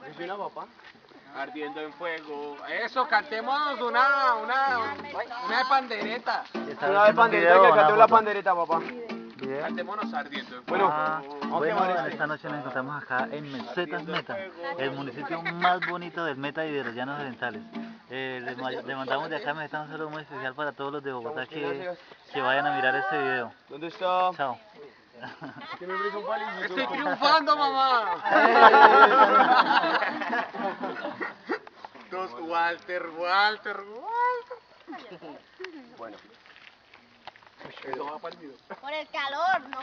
Yo soy una papa. Ardiendo en fuego. Eso, cantemos una de pandereta. Una de pandereta, que acá tengo la pandereta, papá. Bien. Cantémonos ardiendo en fuego. Bueno, Ah, vamos a bueno, quemar en este. esta noche nos encontramos acá en Mesetas Meta, el municipio más bonito del Meta y de los Llanos Orientales. Le mandamos de acá Mesetas un saludo muy especial para todos los de Bogotá que vayan a mirar este video. ¿Dónde está? Chao. Que me presta un palito. Estoy triunfando, mamá. Dos Walter. Bueno. Eso va para el video. Por el calor, no.